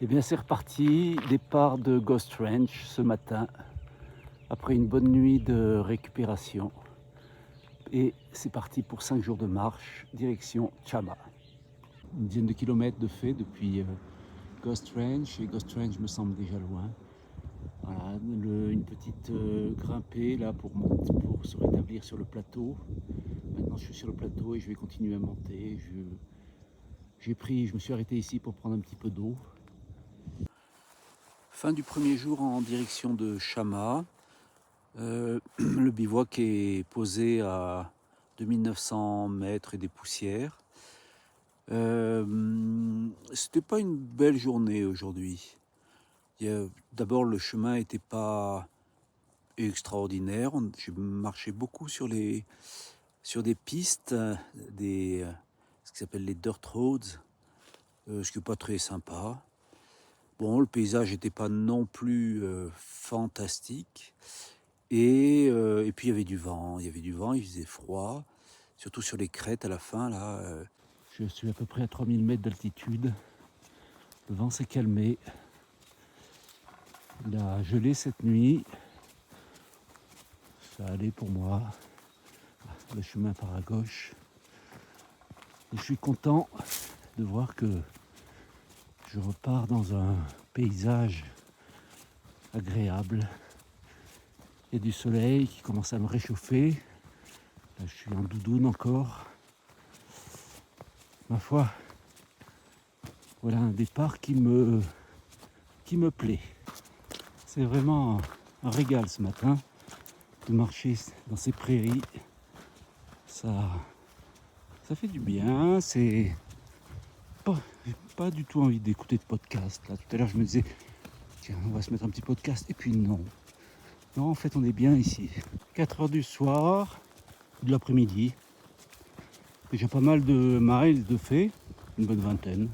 Eh bien c'est reparti, départ de Ghost Ranch ce matin, après une bonne nuit de récupération. Et c'est parti pour 5 jours de marche, direction Chama. Une dizaine de kilomètres de fait depuis Ghost Ranch, et Ghost Ranch me semble déjà loin. Voilà, une petite grimpée là pour se rétablir sur le plateau. Maintenant je suis sur le plateau et je vais continuer à monter. Je me suis arrêté ici pour prendre un petit peu d'eau. Fin du premier jour en direction de Chama. Le bivouac est posé à 2900 mètres et des poussières. C'était pas une belle journée aujourd'hui. D'abord, le chemin n'était pas extraordinaire. J'ai marché beaucoup sur des pistes, ce qui s'appelle les dirt roads, ce qui n'est pas très sympa. Bon, le paysage n'était pas non plus fantastique. Et puis il y avait du vent, il faisait froid, surtout sur les crêtes à la fin. Là, je suis à peu près à 3000 mètres d'altitude. Le vent s'est calmé. Il a gelé cette nuit. Ça allait pour moi. Le chemin par à gauche. Et je suis content de voir que je repars dans un paysage agréable. Il y a du soleil qui commence à me réchauffer. Là, je suis en doudoune encore. Ma foi, voilà un départ qui me plaît. C'est vraiment un régal ce matin de marcher dans ces prairies. Ça fait du bien. J'ai pas du tout envie d'écouter de podcast. Là, tout à l'heure, je me disais, tiens, on va se mettre un petit podcast. Et puis non. Non, en fait, on est bien ici. 4 heures du soir, de l'après-midi. Déjà pas mal de miles de fait, une bonne vingtaine.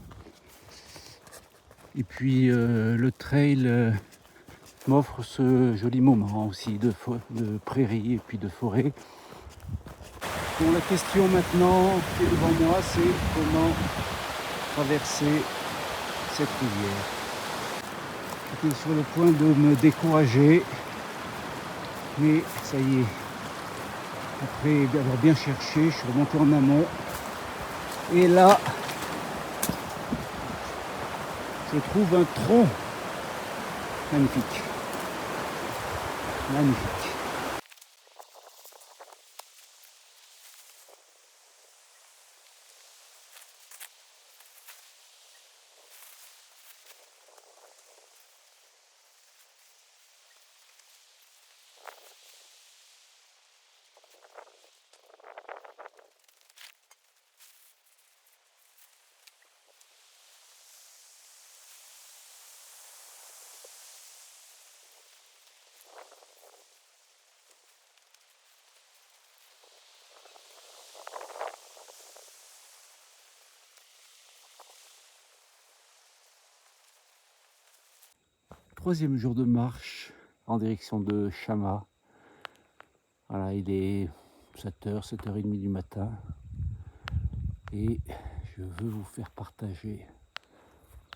Et puis le trail m'offre ce joli moment aussi de prairie et puis de forêt. Bon, la question maintenant qui est devant moi, c'est comment traverser cette rivière. J'étais sur le point de me décourager, mais ça y est, après avoir bien cherché, je suis remonté en amont. Et là, je trouve un tronc magnifique. Magnifique. Troisième jour de marche en direction de Chama. Voilà, il est 7h, 7h30 du matin. Et je veux vous faire partager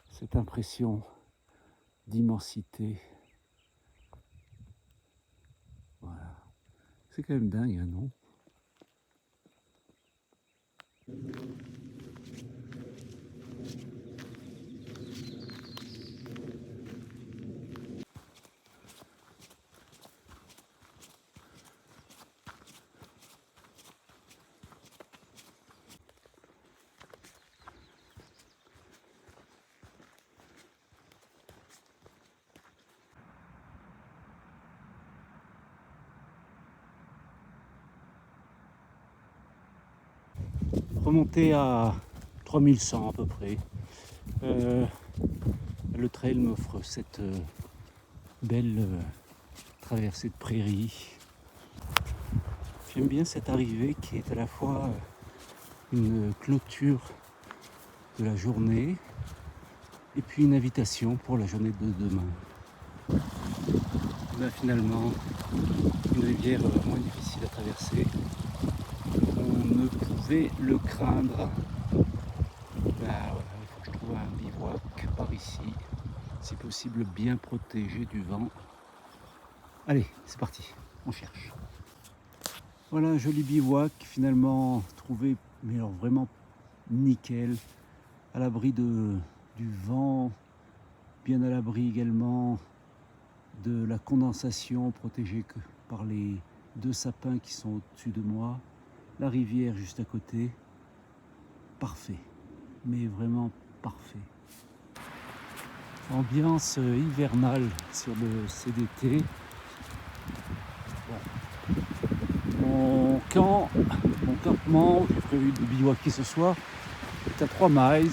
cette impression d'immensité. Voilà. C'est quand même dingue, hein, non ? Remonter à 3100 à peu près. Le trail m'offre cette belle traversée de prairie. J'aime bien cette arrivée qui est à la fois une clôture de la journée et puis une invitation pour la journée de demain. Là, finalement, une rivière moins difficile à traverser. On ne pouvait le craindre. Bah, voilà, il faut que je trouve un bivouac par ici. possible bien protégé du vent. Allez, c'est parti, on cherche. Voilà un joli bivouac finalement trouvé, mais alors vraiment nickel, à l'abri du vent, bien à l'abri également de la condensation, protégé par les 2 sapins qui sont au-dessus de moi, la rivière juste à côté. Parfait, mais vraiment parfait. Ambiance hivernale sur le CDT. Bon. Mon campement, j'ai prévu de bivouaquer ce soir, est à 3 miles.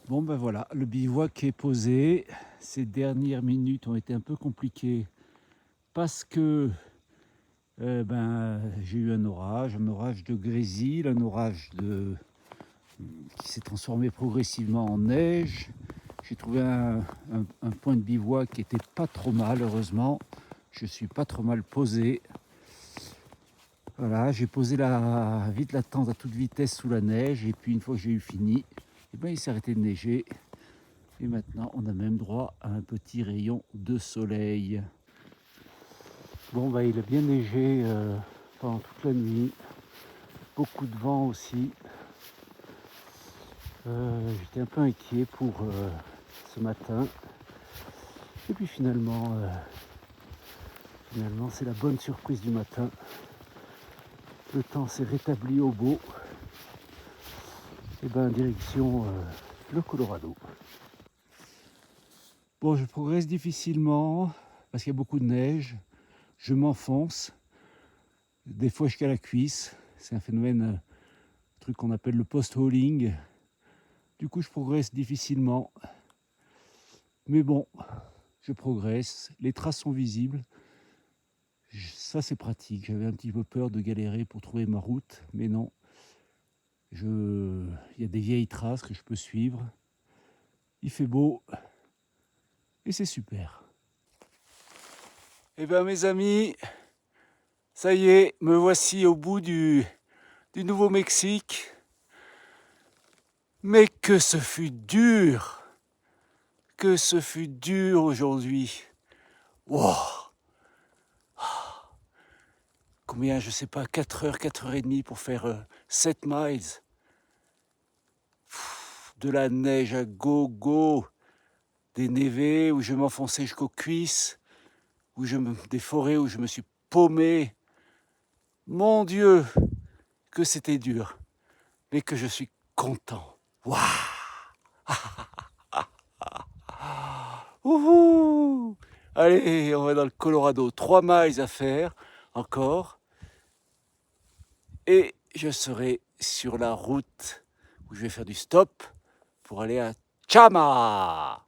Bon ben voilà, le bivouac est posé. Ces dernières minutes ont été un peu compliquées parce que j'ai eu un orage de grésil, un orage qui s'est transformé progressivement en neige. J'ai trouvé un point de bivouac qui n'était pas trop mal, heureusement. Je suis pas trop mal posé. Voilà, j'ai posé vite la tente à toute vitesse sous la neige, et puis une fois que j'ai eu fini, il s'est arrêté de neiger. Et maintenant, on a même droit à un petit rayon de soleil. Bon, il a bien neigé pendant toute la nuit. Beaucoup de vent aussi. J'étais un peu inquiet pour ce matin. Et puis finalement, c'est la bonne surprise du matin. Le temps s'est rétabli au beau. Et direction le Colorado. Bon, je progresse difficilement parce qu'il y a beaucoup de neige. Je m'enfonce, des fois jusqu'à la cuisse. C'est un phénomène, un truc qu'on appelle le post-hauling. Du coup, je progresse difficilement. Mais bon, je progresse. Les traces sont visibles. Ça, c'est pratique. J'avais un petit peu peur de galérer pour trouver ma route, mais non. Il y a des vieilles traces que je peux suivre. Il fait beau et c'est super. Eh bien, mes amis, ça y est, me voici au bout du Nouveau-Mexique. Mais que ce fut dur! Que ce fut dur aujourd'hui! Wow! Combien, je sais pas, 4 heures, 4 heures et demie pour faire 7 miles. De la neige à gogo, des névés où je m'enfonçais jusqu'aux cuisses, des forêts où je me suis paumé. Mon Dieu, que c'était dur, mais que je suis content. Waouh! Ouhou! Allez, on va dans le Colorado. 3 miles à faire encore. Et je serai sur la route où je vais faire du stop pour aller à Chama.